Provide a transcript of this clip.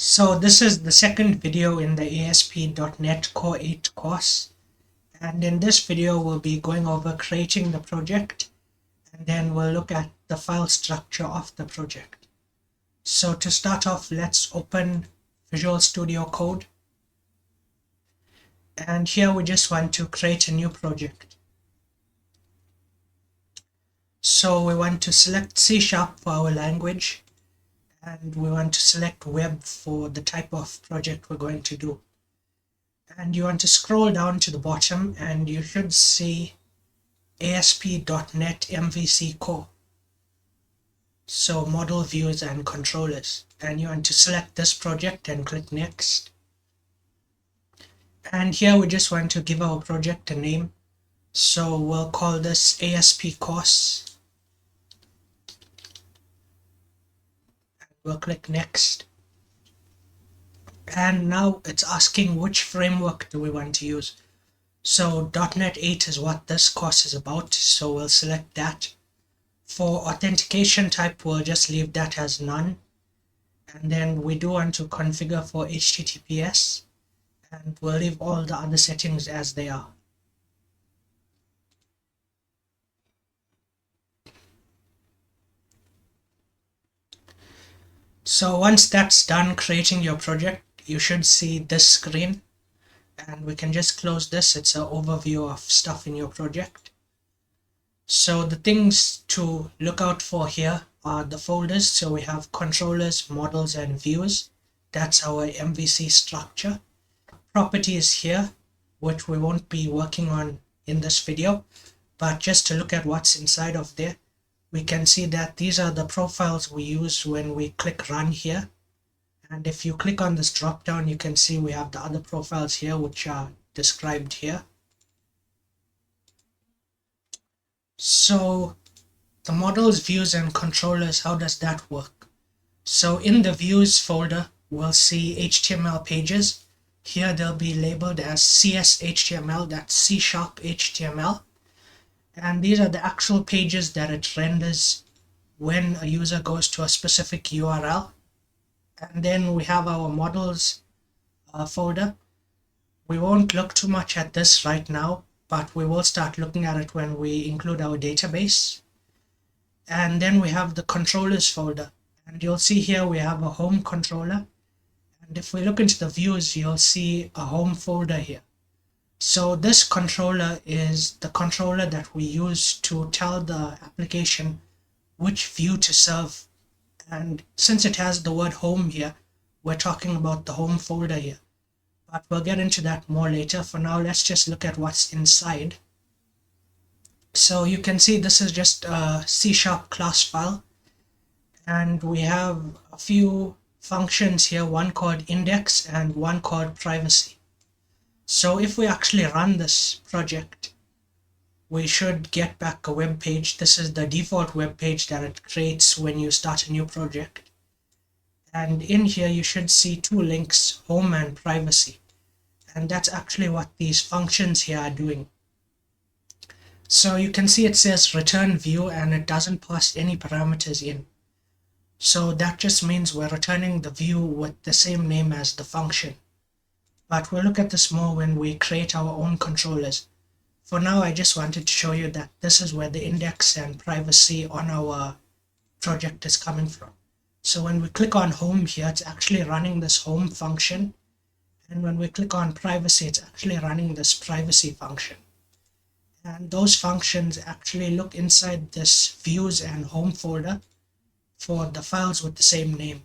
So this is the second video in the ASP.NET Core 8 course, and in this video we'll be going over creating the project, and then we'll look at the file structure of the project. So to start off, let's open Visual Studio Code, and here we just want to create a new project. So we want to select C# for our language, and we want to select web for the type of project we're going to do. And you want to scroll down to the bottom and you should see ASP.NET MVC Core. So model views and controllers. And you want to select this project and click next. And here we just want to give our project a name. So we'll call this ASP course. We'll click next, and now it's asking which framework do we want to use. So .NET 8 is what this course is about, so we'll select that. For authentication type, we'll just leave that as none, and then we do want to configure for HTTPS, and we'll leave all the other settings as they are. So once that's done creating your project, you should see this screen, and we can just close this. It's an overview of stuff in your project. So the things to look out for here are the folders. So we have controllers, models, and views. That's our MVC structure. Properties here, which we won't be working on in this video, but just to look at what's inside of there, we can see that these are the profiles we use when we click run here. And if you click on this drop down, you can see we have the other profiles here which are described here. So the models, views, and controllers, how does that work? So in the views folder, we'll see HTML pages. Here they'll be labeled as CS HTML, that's C# HTML. And these are the actual pages that it renders when a user goes to a specific URL. And then we have our models folder. We won't look too much at this right now, but we will start looking at it when we include our database. And then we have the controllers folder. And you'll see here we have a home controller. And if we look into the views, you'll see a home folder here. So this controller is the controller that we use to tell the application which view to serve. And since it has the word home here, we're talking about the home folder here. But we'll get into that more later. For now, let's just look at what's inside. So you can see this is just a C# class file. And we have a few functions here, one called index and one called privacy. So if we actually run this project, we should get back a web page. This is the default web page that it creates when you start a new project. And in here you should see two links, home and privacy. And that's actually what these functions here are doing. So you can see it says return view and it doesn't pass any parameters in. So that just means we're returning the view with the same name as the function. But we'll look at this more when we create our own controllers. For now, I just wanted to show you that this is where the index and privacy on our project is coming from. So when we click on home here, it's actually running this home function. And when we click on privacy, it's actually running this privacy function. And those functions actually look inside this views and home folder for the files with the same name.